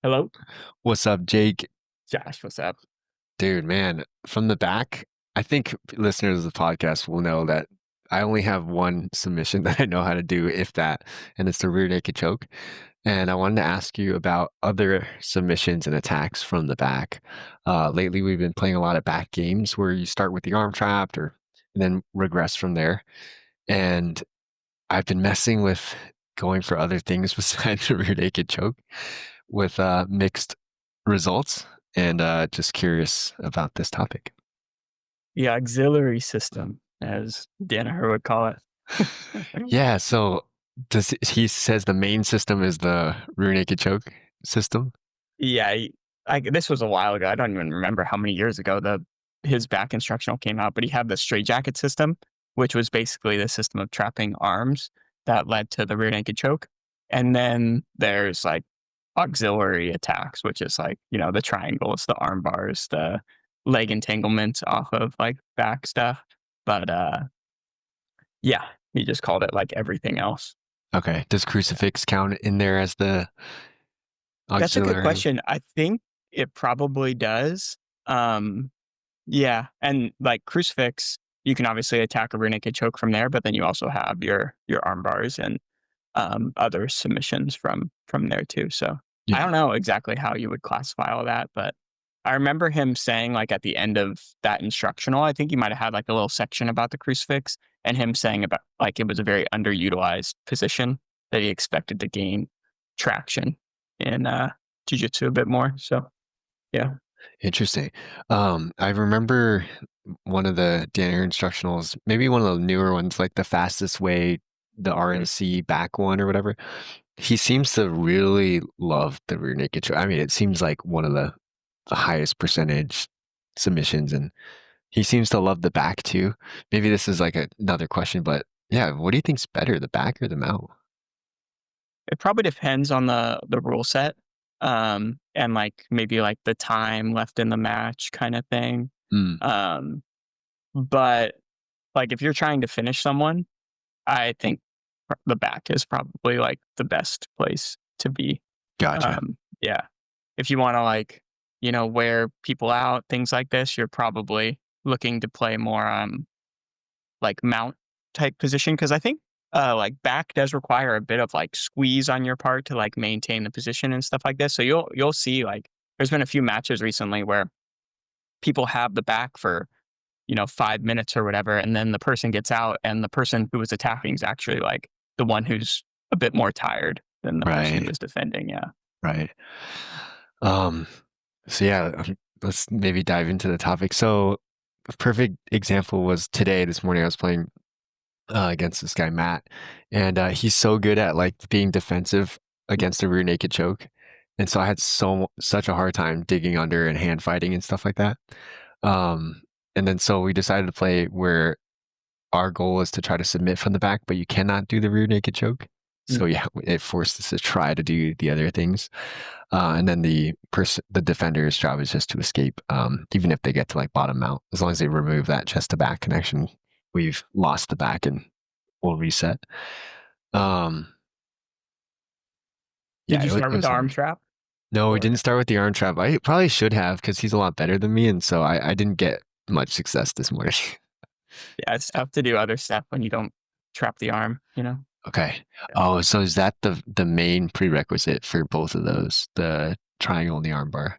Hello? What's up, Jake? Josh, what's up? Dude, man, from the back, I think listeners of the podcast will know that I only have one submission that I know how to do, if that, and it's the rear naked choke. And I wanted to ask you about other submissions and attacks from the back. Lately, we've been playing a lot of back games where you start with the arm trapped or and then regress from there. And I've been messing with going for other things besides the rear naked choke with mixed results, and just curious about this topic. The auxiliary system, as Danaher would call it. Yeah, so does he says the main system is the rear naked choke system? Yeah, this was a while ago. I don't even remember how many years ago his back instructional came out, but he had the straitjacket system, which was basically the system of trapping arms that led to the rear naked choke. And then there's like auxiliary attacks, which is like, the triangles, the arm bars, the leg entanglements off of like back stuff. But yeah, he just called it like everything else. Okay. Does crucifix count in there as the That's a good auxiliary? question. I think it probably does. Um, yeah, and like crucifix, you can obviously attack a rear naked choke from there, but then you also have your arm bars and other submissions from there too. So I Yeah. don't know exactly how you would classify all that, but I remember him saying like at the end of that instructional, I think he might have had like a little section about the crucifix and him saying about like it was a very underutilized position that he expected to gain traction in jiu-jitsu a bit more. So yeah. Interesting. I remember one of the Danner instructionals, maybe one of the newer ones, like the fastest way, the RNC back one or whatever. He seems to really love the rear naked choke. I mean, it seems like one of the highest percentage submissions, and he seems to love the back too. Maybe this is like another question, but yeah, what do you think's better, the back or the mount? It probably depends on the rule set, and, like, maybe, like, the time left in the match kinda thing, Mm, um, but, like, if you're trying to finish someone, I think the back is probably, like, the best place to be, gotcha. yeah. If you wanna, like, wear people out, things like this, you're probably looking to play more, like mount type position because I think like back does require a bit of like squeeze on your part to like maintain the position and stuff like this. So you'll see like there's been a few matches recently where people have the back for 5 minutes or whatever, and then the person gets out, and the person who was attacking is actually like the one who's a bit more tired than the person who Right, was defending. Yeah. right. Um, so yeah, let's maybe dive into the topic. So a perfect example was today, this morning, I was playing against this guy, Matt, and he's so good at like being defensive against a rear naked choke. And so I had such a hard time digging under and hand fighting and stuff like that. Um, and then so we decided to play where our goal is to try to submit from the back, but you cannot do the rear naked choke. So Mm. yeah, it forced us to try to do the other things. And then the defender's job is just to escape, even if they get to like bottom mount. As long as they remove that chest to back connection, we've lost the back and we'll reset. Um, Did yeah, you it start with was the arm hard. trap No, we or? didn't start with the arm trap. I probably should have because he's a lot better than me, and so I didn't get much success this morning. Yeah, it's tough to do other stuff when you don't trap the arm. Okay. Oh, so is that the main prerequisite for both of those, the triangle and the armbar?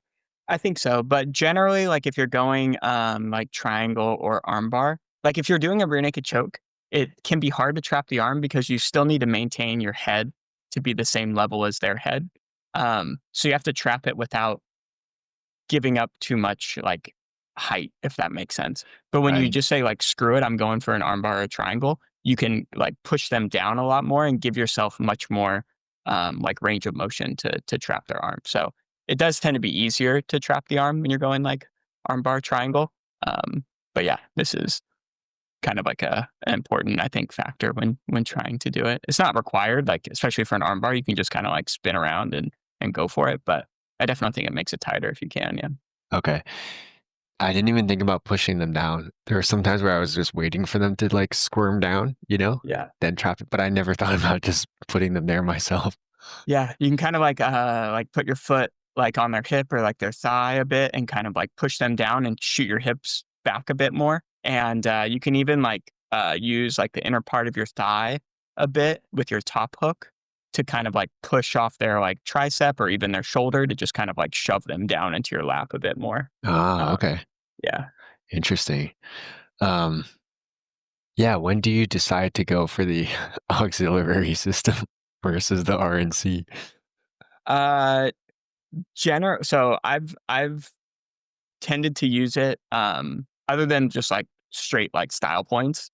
I think so, but generally, like, if you're going, like, triangle or armbar, like, if you're doing a rear naked choke, it can be hard to trap the arm because you still need to maintain your head to be the same level as their head. So you have to trap it without giving up too much, like, height, if that makes sense. But when you Right. just say, like, "Screw it, I'm going for an armbar or a triangle," you can, like, push them down a lot more and give yourself much more, like, range of motion to trap their arm. So, it does tend to be easier to trap the arm when you're going, like, armbar, triangle. But yeah, this is kind of like an important, I think, factor when trying to do it. It's not required, like, especially for an armbar, you can just kinda, like, spin around and go for it, but I definitely think it makes it tighter if you can, yeah. Okay. I didn't even think about pushing them down. There were some times where I was just waiting for them to like squirm down, Yeah. then trap it, but I never thought about just putting them there myself. Yeah, you can kind of like put your foot like on their hip or like their thigh a bit and kind of like push them down and shoot your hips back a bit more. And you can even like use like the inner part of your thigh a bit with your top hook to kind of like push off their like tricep or even their shoulder to just kind of like shove them down into your lap a bit more. Ah, Um, okay. yeah. Interesting. Um, yeah, when do you decide to go for the auxiliary system versus the RNC? Uh, so I've tended to use it other than just like straight like style points.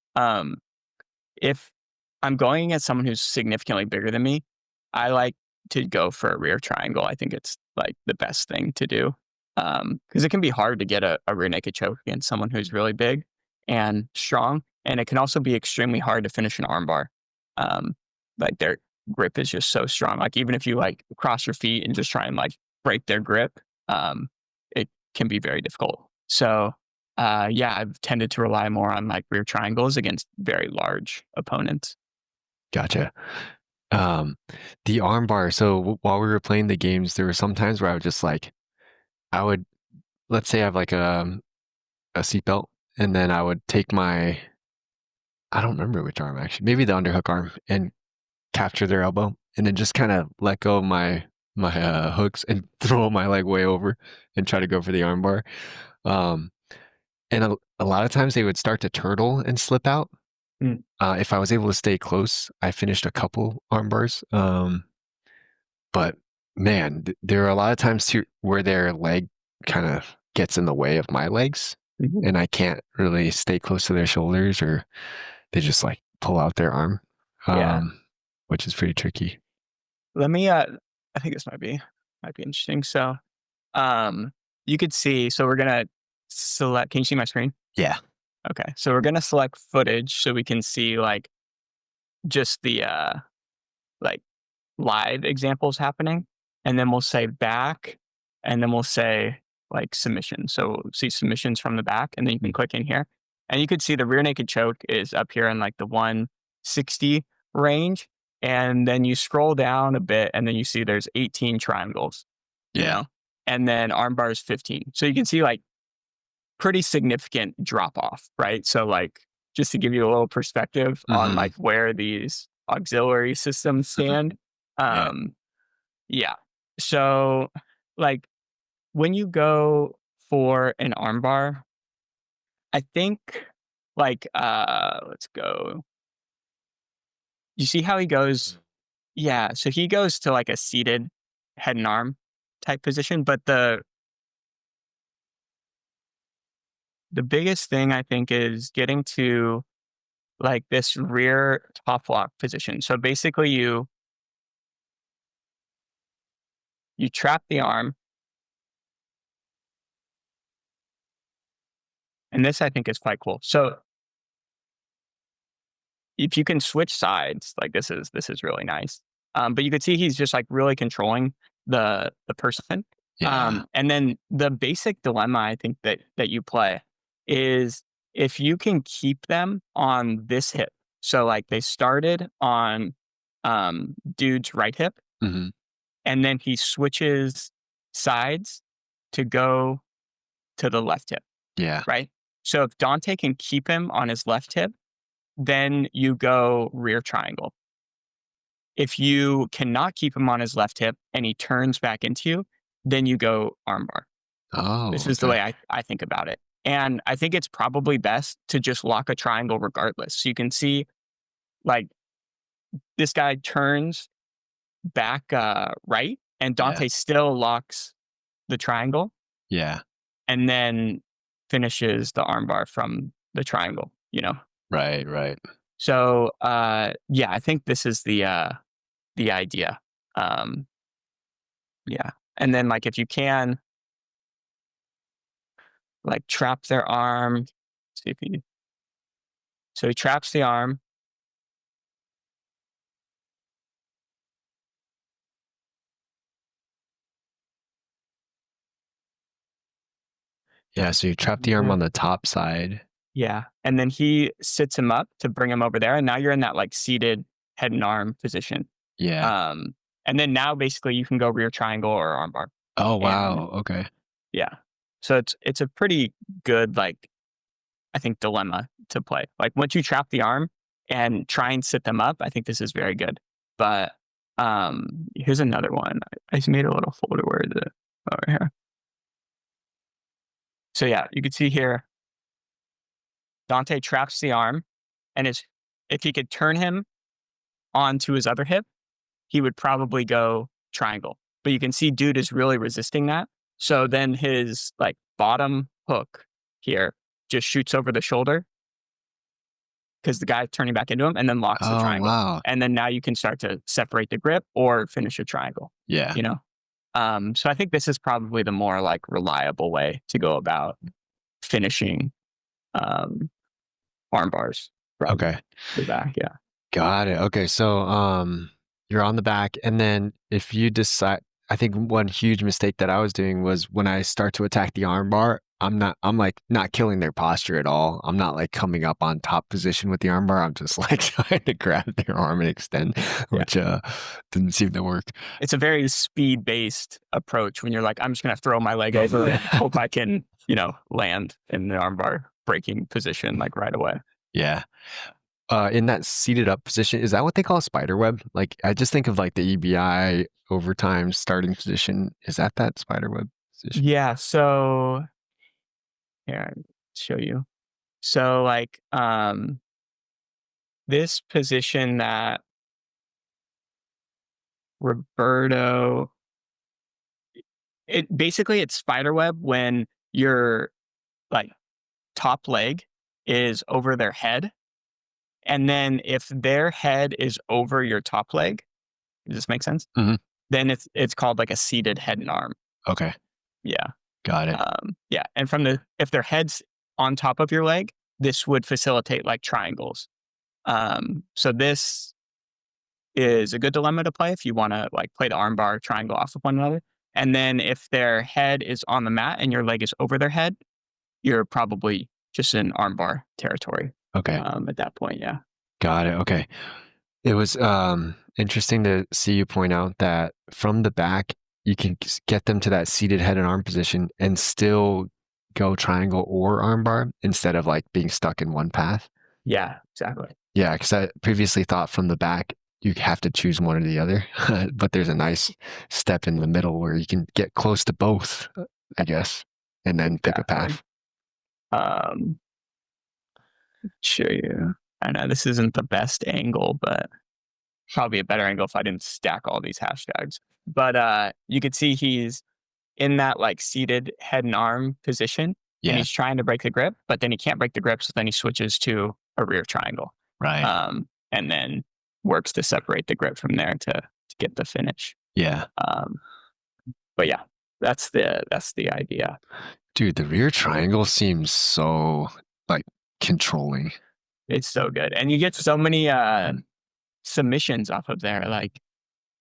If I'm going against someone who's significantly bigger than me, I like to go for a rear triangle. I think it's like the best thing to do. Because it can be hard to get a rear naked choke against someone who's really big and strong. And it can also be extremely hard to finish an armbar. Um, like their grip is just so strong. Like even if you like cross your feet and just try and like break their grip, it can be very difficult. So yeah, I've tended to rely more on like rear triangles against very large opponents. Gotcha. Um, the arm bar. So while we were playing the games, there were some times where I would just like, I would, let's say I have like a seatbelt, and then I would take my, I don't remember which arm actually, maybe the underhook arm, and capture their elbow, and then just kind of let go of my hooks and throw my leg way over and try to go for the arm bar. Um, and a lot of times they would start to turtle and slip out. Mm. If I was able to stay close, I finished a couple arm bars. But man, there are a lot of times too where their leg kind of gets in the way of my legs, Mhm. and I can't really stay close to their shoulders, or they just like pull out their arm, Yeah. um, which is pretty tricky. Let me I think this might be interesting. So um you could see so we're gonna select can you see my screen? Yeah. Okay. So we're gonna select footage so we can see like just the like live examples happening. And then we'll say back and then we'll say like submission. So see submissions from the back and then you can click in here. And you could see the rear naked choke is up here in like the 160 range. And then you scroll down a bit and then you see there's 18 triangles, you Yeah. know, and then arm bars 15. So you can see like pretty significant drop off, right? So like just to give you a little perspective on Hmm. like where these auxiliary systems stand. Yeah. Um, yeah. So like when you go for an armbar, I think like let's go. You see how he goes? Yeah, so he goes to like a seated head and arm type position, but the biggest thing I think is getting to like this rear top lock position. So basically you trap the arm, and this I think is quite cool. So if you can switch sides, like this is really nice. But you could see he's just like really controlling the person. Yeah. And then the basic dilemma I think that you play is if you can keep them on this hip. So like they started on dude's right hip, Hmm. and then he switches sides to go to the left hip, Yeah. right? So if Dante can keep him on his left hip, then you go rear triangle. If you cannot keep him on his left hip and he turns back into you, then you go armbar. This Oh, is the okay. way I think about it. And I think it's probably best to just lock a triangle regardless. So you can see like this guy turns back right and Yeah. Dante still locks the triangle Yeah. and then finishes the armbar from the triangle, you know? Right. Right. So yeah, I think this is the idea. Um yeah. And then like if you can like trap their arm, see if he so he traps the arm. Yeah. So you trap the arm Yeah. on the top side. Yeah. And then he sits him up to bring him over there. And now you're in that like seated head and arm position. Yeah. Um and then now basically you can go rear triangle or armbar. Oh, And wow. Okay. yeah, so it's a pretty good, like, I think, dilemma to play. Like, once you trap the arm and try and sit them up, I think this is very good. But here's another one. I just made a little folder. Where is it? Over here. So yeah, you can see here Dante traps the arm, and if he could turn him onto his other hip, he would probably go triangle. But you can see dude is really resisting that. So then his like bottom hook here just shoots over the shoulder because the guy's turning back into him and then locks the Oh, triangle. wow. And then now you can start to separate the grip or finish a triangle, Yeah. you know? So I think this is probably the more like reliable way to go about finishing um, arm bars from Okay. the back. Yeah. Got it. Okay. So, you're on the back, and then if you decide, I think one huge mistake that I was doing was when I start to attack the arm bar, I'm like not killing their posture at all. I'm not like coming up on top position with the arm bar. I'm just like trying to grab their arm and extend, Yeah. which didn't seem to work. It's a very speed based approach when you're like, I'm just going to throw my leg over and hope I can, land in the armbar breaking position like right away. Yeah. In that seated up position, is that what they call a spider web? Like, I just think of like the EBI overtime starting position. Is that spider web position? Yeah. So here, I'll show you. So like, this position that Roberto, it's spider web when your like top leg is over their head. And then if their head is over your top leg, does this make sense? Hmm. Then it's called like a seated head and arm. Okay, Yeah. got it. Yeah. And if their head's on top of your leg, this would facilitate like triangles. So this is a good dilemma to play if you want to like play the arm bar triangle off of one another. And then if their head is on the mat and your leg is over their head, you're probably just in armbar territory. Okay, At that point, yeah. got it. Okay. It was interesting to see you point out that from the back, you can get them to that seated head and arm position and still go triangle or armbar instead of like being stuck in one path. Yeah, exactly. Yeah, because I previously thought from the back you have to choose one or the other, but there's a nice step in the middle where you can get close to both, I guess, and then pick a Exactly. path. Um, show you. I know this isn't the best angle, but probably a better angle if I didn't stack all these hashtags. But you could see he's in that like seated head and arm position and Yeah, he's trying to break the grip, but then he can't break the grip. So then he switches to a rear triangle right. and then works to separate the grip from there to get the finish. Yeah. Um, but yeah, that's the idea. Dude, the rear triangle seems so like controlling. It's so good. And you get so many submissions off of there. Like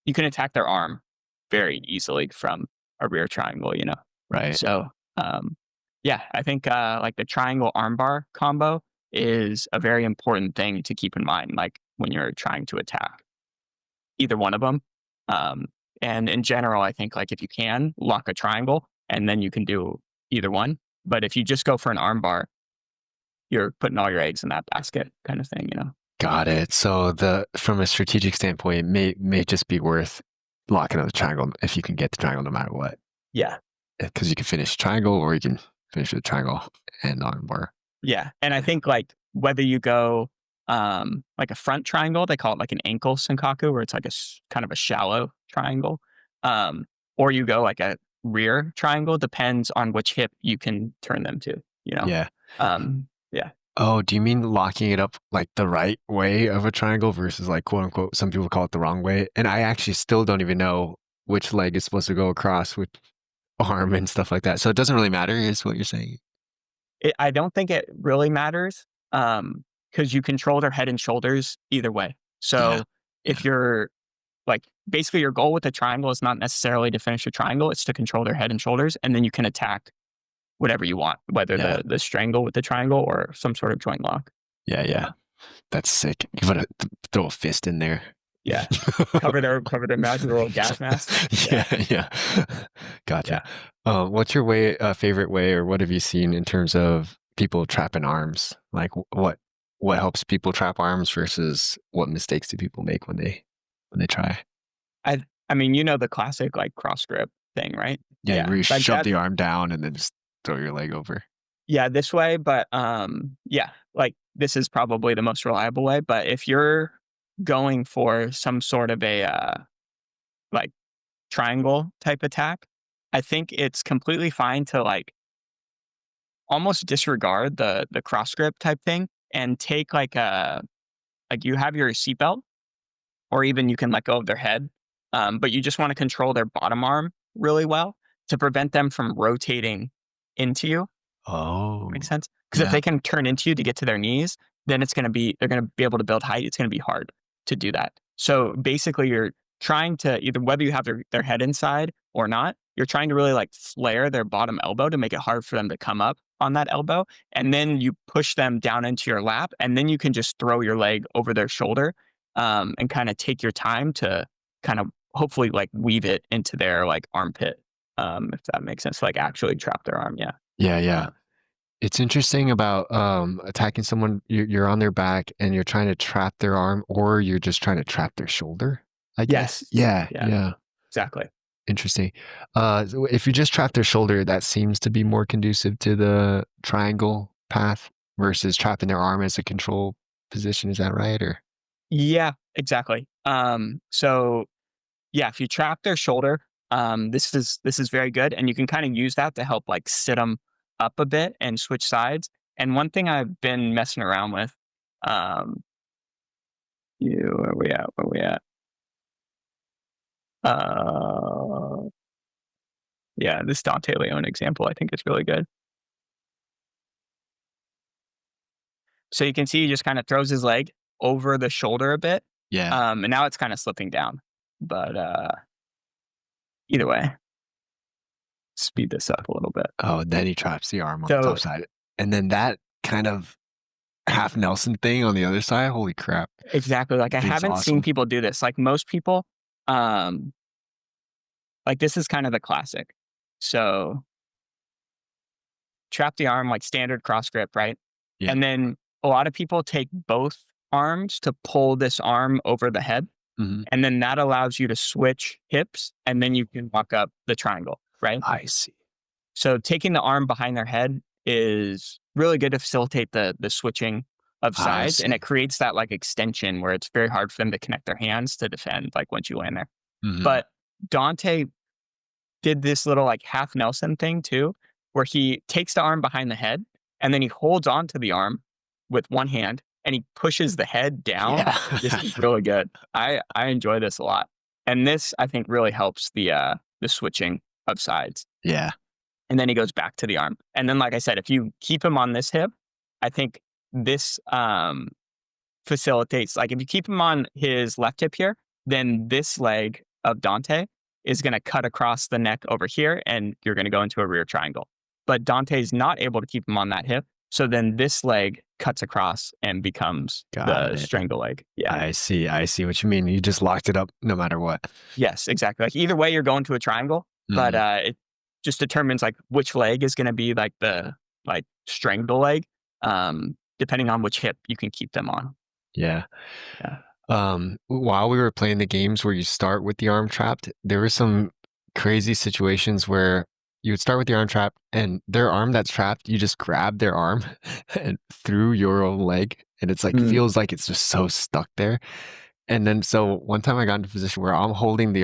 you can attack their arm very easily from a rear triangle. Right. So, yeah, I think like the triangle armbar combo is a very important thing to keep in mind, like when you're trying to attack either one of them. Um, and in general, I think like if you can lock a triangle and then you can do either one. But if you just go for an armbar, you're putting all your eggs in that basket kind of thing. Got it. So from a strategic standpoint, it may just be worth locking up the triangle if you can get the triangle no matter what. Yeah. Because you can finish triangle or you can finish with triangle and armbar. Yeah. And I think like whether you go like a front triangle, they call it like an ankle senkaku, where it's like kind of a shallow triangle. Or you go like a rear triangle, depends on which hip you can turn them to. Yeah. Yeah. Oh, do you mean locking it up like the right way of a triangle versus like quote unquote, some people call it the wrong way. And I actually still don't even know which leg is supposed to go across which arm and stuff like that. So it doesn't really matter, is what you're saying. I don't think it really matters because you control their head and shoulders either way. Yeah. So if you're like basically your goal with the triangle is not necessarily to finish a triangle, it's to control their head and shoulders, and then you can attack whatever you want, whether Yeah. the strangle with the triangle or some sort of joint lock. Yeah. Yeah. That's sick. You gotta throw a fist in there. Yeah. Cover their mouth with a little gas mask. Yeah. Yeah. Gotcha. Yeah. What's your favorite way, or what have you seen in terms of people trapping arms? Like what helps people trap arms versus what mistakes do people make when they try? I mean, the classic like cross grip thing, right? Yeah, Yeah. where you Like shove that. the arm down and then just throw your leg over. Yeah, this way, but yeah, like this is probably the most reliable way. But if you're going for some sort of a like triangle type attack, I think it's completely fine to like almost disregard the cross grip type thing and take like a like you have your seatbelt or even you can let go of their head. But you just want to control their bottom arm really well to prevent them from rotating into you. Makes Oh, sense? Because if yeah. they can turn into you to get to their knees, then they're gonna be able to build height. It's gonna be hard to do that. So basically, you're trying to either whether you have their head inside or not, you're trying to really like flare their bottom elbow to make it hard for them to come up on that elbow. And then you push them down into your lap, and then you can just throw your leg over their shoulder and kind of take your time to kind of hopefully like weave it into their like armpit. If that makes sense, like actually trap their arm. Yeah. Yeah, yeah. Uh, It's interesting about attacking someone. You're on their back and you're trying to trap their arm, or you're just trying to trap their shoulder, I guess. yes. Yeah, Yeah. yeah. Exactly. Interesting. So if you just trap their shoulder, that seems to be more conducive to the triangle path versus trapping their arm as a control position. Is that right? Or Yeah, exactly. So yeah, if you trap their shoulder, this is very good, and you can kind of use that to help like sit them up a bit and switch sides. And one thing I've been messing around with, um, where we at? Where we at? Uh, yeah, this Dante Leone example I think is really good. So you can see he just kind of throws his leg over the shoulder a bit, yeah. and now it's kind of slipping down. But either way, speed this up a little bit. Oh, then he traps the arm on the So top side, and then that kind of half Nelson thing on the other side. Holy crap! exactly, like, I It's haven't seen awesome. people do this, like, most people, um like, this is kind of the classic. So, trap the arm, like, standard cross grip, right? Yeah. And then a lot of people take both arms to pull this arm over the head, Hmm. and then that allows you to switch hips, and then you can walk up the triangle, right? I see. So, taking the arm behind their head is really good to facilitate the switching of I sides, and it see. creates that, like, extension where it's very hard for them to connect their hands to defend, like, once you land there. Hmm. But Dante did this little like half Nelson thing too, where he takes the arm behind the head and then he holds on to the arm with one hand and he pushes the head down. Yeah. This is really good. I enjoy this a lot. And this I think really helps the switching of sides. Yeah. And then he goes back to the arm. And then like I said, if you keep him on this hip, I think this facilitates like if you keep him on his left hip here, then this leg of Dante is going to cut across the neck over here and you're going to go into a rear triangle. But Dante's not able to keep him on that hip. So then this leg cuts across and becomes Got the it. strangle leg. Yeah. I see. I see what you mean. You just locked it up no matter what. Yes, exactly. Like either way, you're going to a triangle, but Mhm. it just determines like which leg is going to be like the like strangle leg, depending on which hip you can keep them on. Yeah. Yeah. While we were playing the games where you start with the arm trapped, there were some crazy situations where you would start with the arm trap and their arm that's trapped, you just grab their arm and through your own leg. And it's like Mm, feels like it's just so stuck there. And then so one time I got into a position where I'm holding the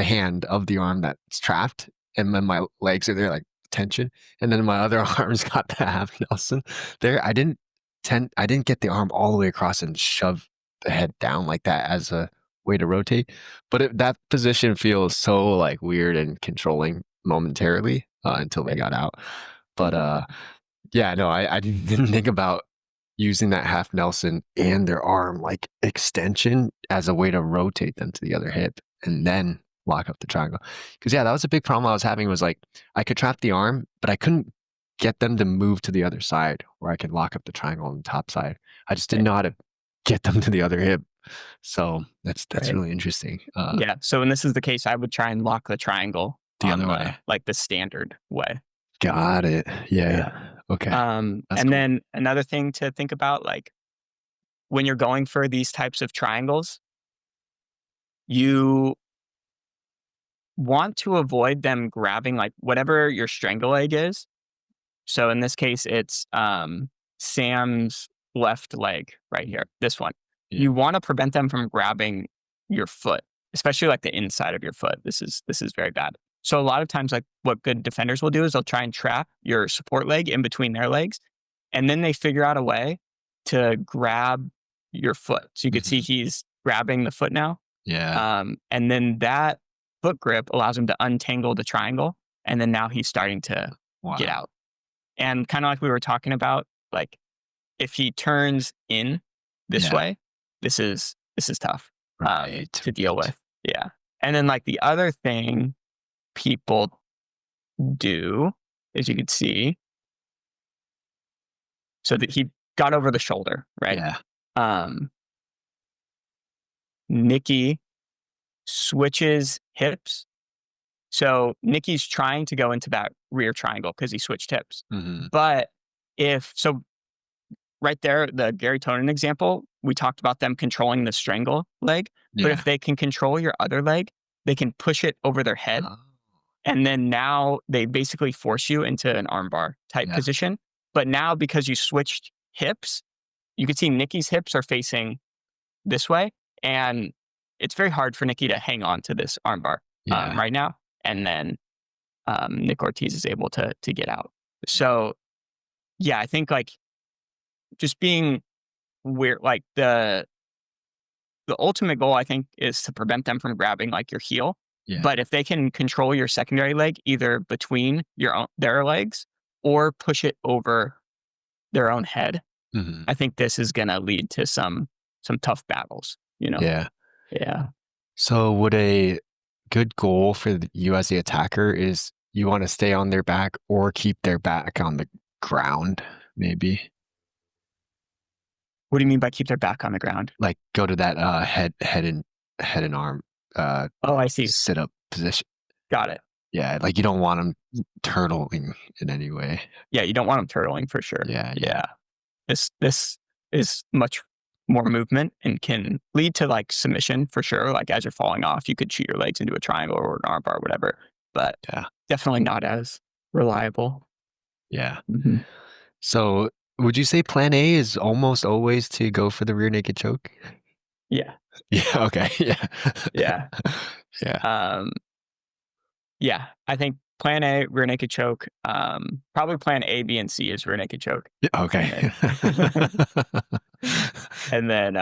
hand of the arm that's trapped, and then my legs are there like tension, and then my other arm's got the half Nelson. There, I didn't get the arm all the way across and shove the head down like that as a way to rotate, but that position feels so like weird and controlling momentarily until they got out. But yeah, no, I didn't think about using that half Nelson and their arm like extension as a way to rotate them to the other hip and then lock up the triangle. Because yeah, that was a big problem I was having was like I could trap the arm, but I couldn't get them to move to the other side where I could lock up the triangle on the top side. I just didn't right. know how to get them to the other hip. So that's Right. really interesting. Yeah. So when this is the case, I would try and lock the triangle The on other way. the standard way. Got it. Yeah. Yeah. Okay. That's And cool. then another thing to think about, like when you're going for these types of triangles, you want to avoid them grabbing like whatever your strangle leg is. So in this case, it's Sam's left leg right here, this one. Yeah. You want to prevent them from grabbing your foot, especially like the inside of your foot. This is very bad. So a lot of times, like what good defenders will do is they'll try and trap your support leg in between their legs, and then they figure out a way to grab your foot. So you could see Mhm. he's grabbing the foot now, Yeah. and then that foot grip allows him to untangle the triangle, and then now he's starting to get Wow. out. And kind of like we were talking about, like if he turns in this Yeah. way, this is tough Right. to deal Right. with. Yeah. And then like the other thing people do, as you can see, so that he got over the shoulder, right? Yeah. Um, Nikki switches hips. So Nikki's trying to go into that rear triangle because he switched hips. Mhm. But if so, right there, the Gary Tonin example, we talked about them controlling the strangle leg. But if Yeah. they can control your other leg, they can push it over their head. Oh. And then now they basically force you into an armbar type Yeah. position. But now because you switched hips, you can see Nikki's hips are facing this way. And it's very hard for Nikki to hang on to this armbar Yeah. right now. And then Nick Ortiz is able to get out. So yeah, I think like just being where like the ultimate goal I think is to prevent them from grabbing like your heel. Yeah. But if they can control your secondary leg either between their legs or push it over their own head, Mhm. I think this is going to lead to some tough battles. Yeah. Yeah. So would a good goal for you as the attacker is you want to stay on their back or keep their back on the ground, maybe? What do you mean by keep their back on the ground? Like go to that head and arm Oh, I see. sit up position. Got it. Yeah, like you don't want them turtling in any way. Yeah, you don't want them turtling for sure. Yeah, yeah. Yeah. This is much more movement and can lead to like submission for sure. Like as you're falling off, you could shoot your legs into a triangle or an armbar, whatever. But Yeah. definitely not as reliable. Yeah. Hmm. So would you say plan A is almost always to go for the rear naked choke? Yeah. Yeah, okay. Yeah. Yeah. Yeah. Um, yeah. I think plan A, rear naked choke. Probably plan A, B, and C is rear naked choke. Okay. And then,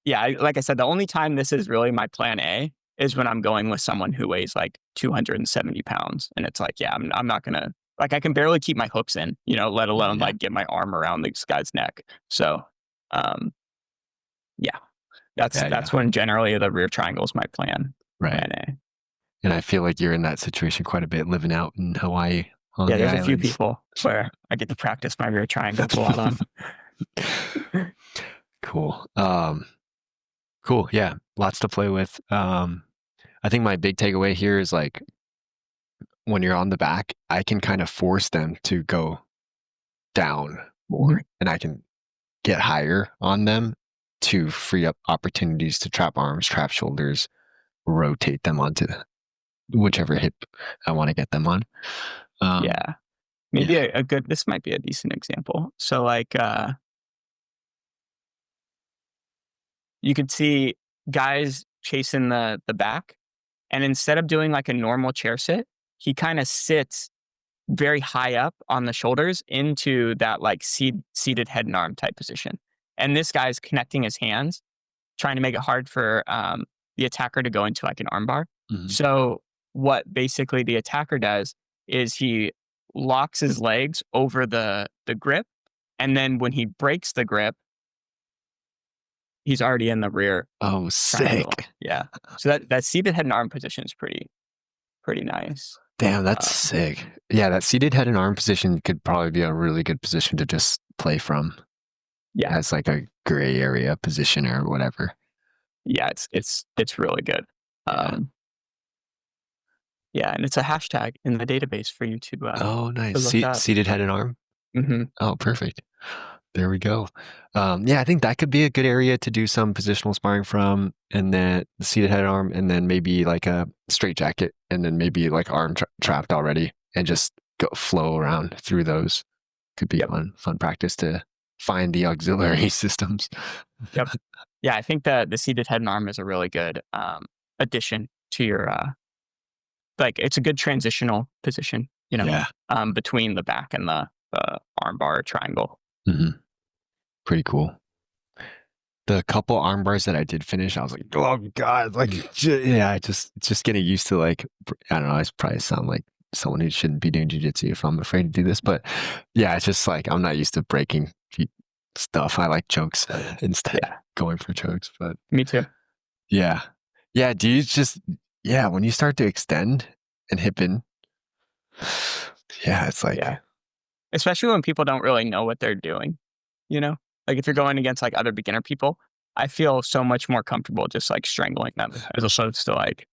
yeah, like I said, the only time this is really my plan A is when I'm going with someone who weighs like 270 pounds. And it's like, yeah, I'm not going to, like, I can barely keep my hooks in, let alone Yeah. like get my arm around this guy's neck. So, um, yeah, that's when generally the rear triangle is my plan. Right. Plan A. And I feel like you're in that situation quite a bit living out in Hawaii on Yeah, the there's a few islands. people where I get to practice my rear triangles a lot on. Cool. Cool. Yeah. Lots to play with. I think my big takeaway here is like when you're on the back, I can kind of force them to go down more and I can get higher on them to free up opportunities to trap arms, trap shoulders, rotate them onto whichever hip I want to get them on. Yeah. Maybe a good, this might be a decent example. So like, you could see guys chasing the back, and instead of doing like a normal chair sit, he kind of sits very high up on the shoulders into that like seated head and arm type position. And this guy's connecting his hands, trying to make it hard for the attacker to go into like an armbar. Mhm. So what basically the attacker does is he locks his legs over the grip, and then when he breaks the grip, he's already in the rear Oh, triangle. sick. Yeah. So that seated head and arm position is pretty nice. Damn, that's sick. Yeah, that seated head and arm position could probably be a really good position to just play from Yeah. as like a gray area position or whatever. Yeah, it's really good. Yeah. Yeah, and it's a hashtag in the database for you Oh, to nice. look up. Seated head and arm? Hmm. Oh, perfect. There we go. Yeah, I think that could be a good area to do some positional sparring from, and then the seated head and arm, and then maybe like a straight jacket, and then maybe like arm trapped already, and just go flow around through those. Could be Yep. fun practice to find the auxiliary systems. Yep. Yeah, I think that the seated head and arm is a really good addition to your like it's a good transitional position, Yeah. between the back and the arm bar triangle. Hmm. Pretty cool. The couple arm bars that I did finish, I was like, oh god, like yeah, it's just getting used to like I don't know, I probably sound like someone who shouldn't be doing jujitsu if I'm afraid to do this, but yeah, it's just like I'm not used to breaking stuff. I like chokes instead, Yeah, going for chokes. But me too. yeah, yeah, do you just yeah, when you start to extend and hip in, yeah, it's like Yeah, especially when people don't really know what they're doing. You know, like if you're going against like other beginner people, I feel so much more comfortable just like strangling them as opposed to like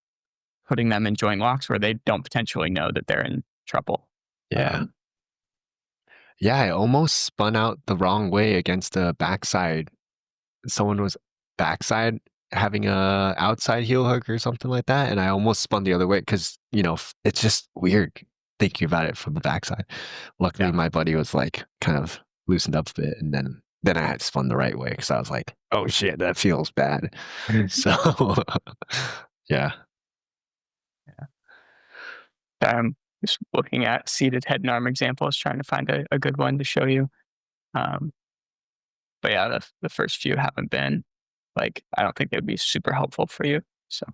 putting them in joint locks where they don't potentially know that they're in trouble. yeah. Um, Yeah, I almost spun out the wrong way against a backside. Someone was backside having a outside heel hook or something like that, and I almost spun the other way because it's just weird thinking about it from the backside. Luckily, yeah, my buddy was like kind of loosened up a bit, and then I had spun the right way because I was like, oh shit, that feels bad. So yeah, yeah. Just looking at seated head and arm examples, trying to find a good one to show you. Um, but yeah, the first few haven't been like I don't think they'd be super helpful for you. So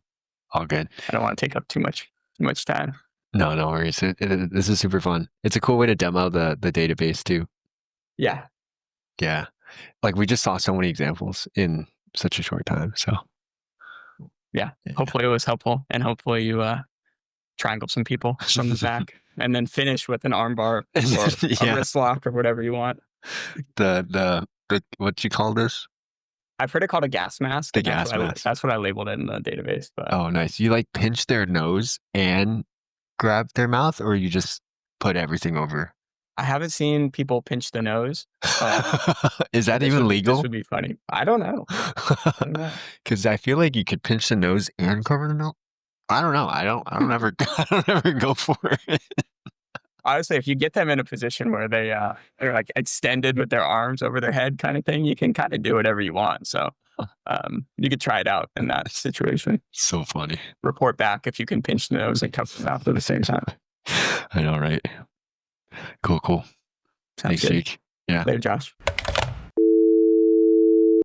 all good. I don't want to take up too much time. No, no worries. This is super fun. It's a cool way to demo the database too. Yeah, Yeah. Like we just saw so many examples in such a short time. So yeah. yeah. Hopefully it was helpful, and hopefully you triangle some people from the back, and then finish with an arm bar And or then, a yeah, wrist lock or whatever you want. the what you call this? I've heard it called a gas mask, The and gas mask. that's what I labeled it in the database. But Oh, nice. You like pinch their nose and grab their mouth, or you just put everything over? I haven't seen people pinch the nose, but Is that this even would this legal? would be funny. I don't know. I don't know. Because I feel like you could pinch the nose and cover the nose. I don't know. I don't ever I don't ever go for it. Honestly, if you get them in a position where they're like extended with their arms over their head, kind of thing, you can kind of do whatever you want. So you could try it out in that situation. So funny. Report back if you can pinch the nose and cover the mouth at the same time. I know, right? Cool, cool. Sounds Thanks, good. Jake. Yeah. Later, Josh.